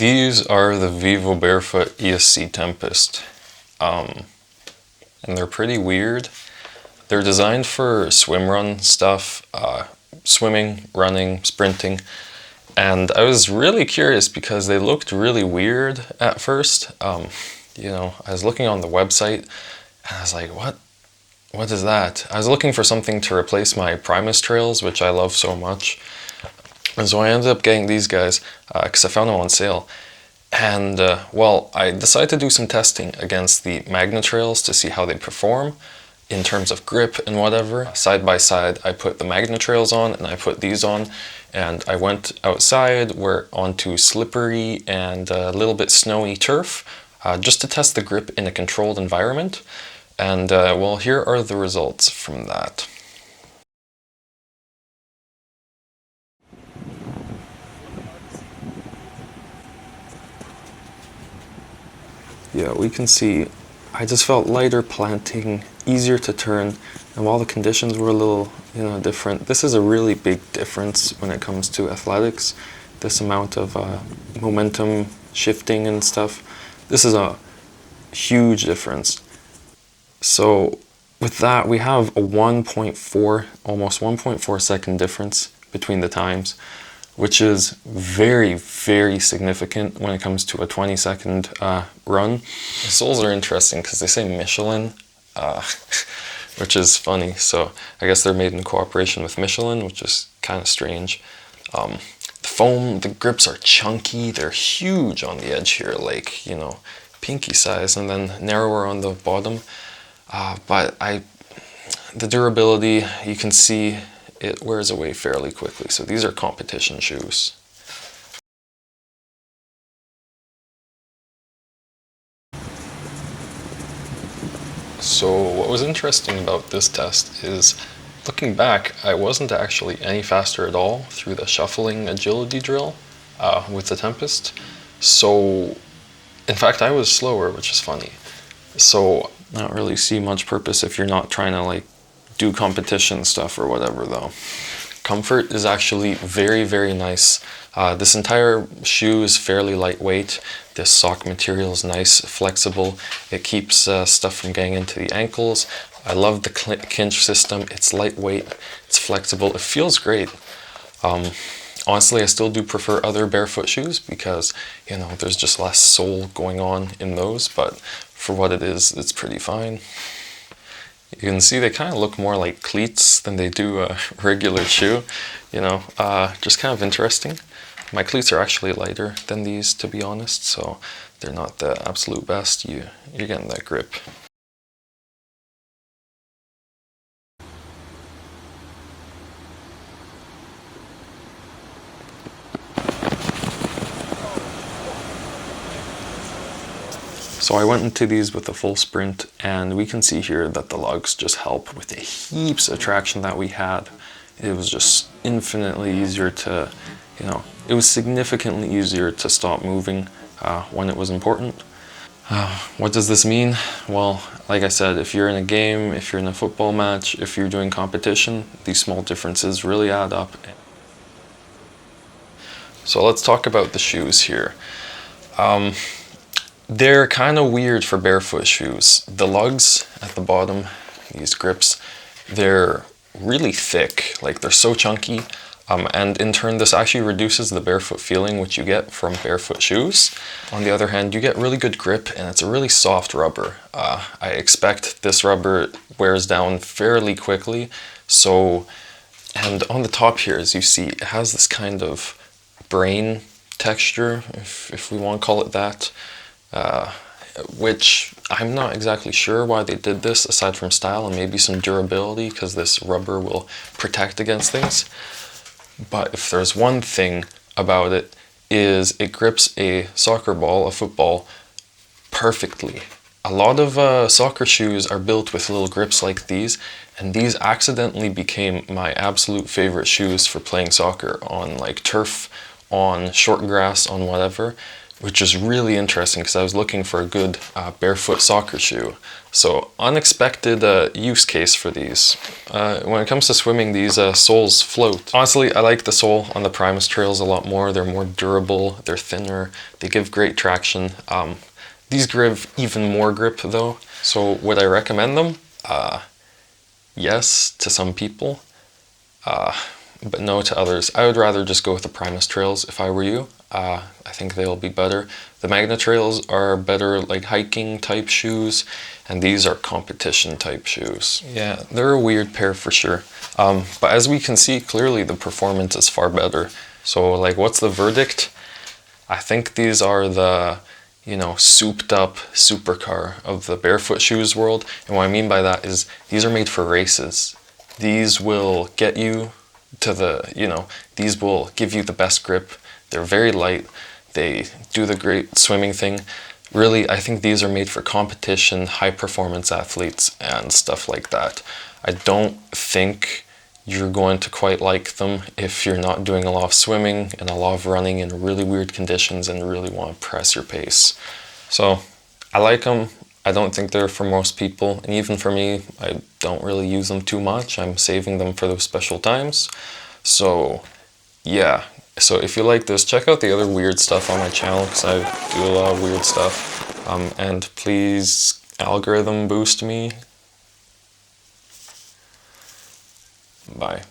These are the Vivobarefoot ESC Tempest, and they're pretty weird. They're designed for swim run stuff, swimming, running, sprinting, and I was really curious because they looked really weird at first. I was looking on the website and I was like, what is that? I was looking for something to replace my Primus Trails, which I love so much. And so I ended up getting these guys because I found them on sale. And I decided to do some testing against the Magna Trails to see how they perform in terms of grip and whatever. Side by side, I put the Magna Trails on and I put these on, and I went outside onto slippery and a little bit snowy turf just to test the grip in a controlled environment. And here are the results from that. Yeah, we can see I just felt lighter planting, easier to turn, and while the conditions were a little, different, this is a really big difference when it comes to athletics. This amount of momentum shifting and stuff, this is a huge difference. So with that, we have a 1.4, almost 1.4 second difference between the times, which is very, very significant when it comes to a 20-second run. The soles are interesting because they say Michelin, which is funny. So I guess they're made in cooperation with Michelin, which is kind of strange. The foam, the grips are chunky. They're huge on the edge here, like, pinky size, and then narrower on the bottom. The durability, you can see it wears away fairly quickly. So these are competition shoes. So what was interesting about this test is, looking back, I wasn't actually any faster at all through the shuffling agility drill with the Tempest. So in fact, I was slower, which is funny. So I don't really see much purpose if you're not trying to do competition stuff or whatever though. Comfort is actually very, very nice. This entire shoe is fairly lightweight. This sock material is nice, flexible. It keeps stuff from getting into the ankles. I love the cinch system. It's lightweight, it's flexible, it feels great. Honestly, I still do prefer other barefoot shoes because, there's just less sole going on in those, but for what it is, it's pretty fine. You can see they kind of look more like cleats than they do a regular shoe, just kind of interesting. My cleats are actually lighter than these, to be honest, so they're not the absolute best. You're getting that grip. So I went into these with a full sprint, and we can see here that the lugs just help with the heaps of traction that we had. It was just infinitely easier to, it was significantly easier to stop moving when it was important. What does this mean? Well, like I said, if you're in a game, if you're in a football match, if you're doing competition, these small differences really add up. So let's talk about the shoes here. They're kind of weird for barefoot shoes. The lugs at the bottom, these grips, they're really thick, they're so chunky, and in turn this actually reduces the barefoot feeling which you get from barefoot shoes. On the other hand, you get really good grip, and it's a really soft rubber. I expect this rubber wears down fairly quickly, and on the top here, as you see, it has this kind of brain texture, if we want to call it that. Which I'm not exactly sure why they did this aside from style and maybe some durability, because this rubber will protect against things. But if there's one thing about it, is it grips a soccer ball, a football, perfectly. A lot of soccer shoes are built with little grips like these, and these accidentally became my absolute favorite shoes for playing soccer on turf, on short grass, on whatever. which is really interesting because I was looking for a good barefoot soccer shoe. So unexpected use case for these. When it comes to swimming, these soles float. Honestly, I like the sole on the Primus Trails a lot more. They're more durable, they're thinner, they give great traction. These give even more grip though. So would I recommend them? Yes, to some people, but no to others. I would rather just go with the Primus Trails if I were you. I think they'll be better. The Magna Trails are better like hiking type shoes, and these are competition type shoes. Yeah, they're a weird pair for sure. But as we can see, clearly the performance is far better. So like, what's the verdict? I think these are the, you know, souped up supercar of the barefoot shoes world. And what I mean by that is these are made for races. These will get you to the, you know, these will give you the best grip. They're very light. They do the great swimming thing. Really, I think these are made for competition, high performance athletes and stuff like that. I don't think you're going to quite like them if you're not doing a lot of swimming and a lot of running in really weird conditions and really want to press your pace. So I like them. I don't think they're for most people, and even for me, I don't really use them too much. I'm saving them for those special times. So yeah, so if you like this, check out the other weird stuff on my channel because I do a lot of weird stuff. And please algorithm boost me. Bye.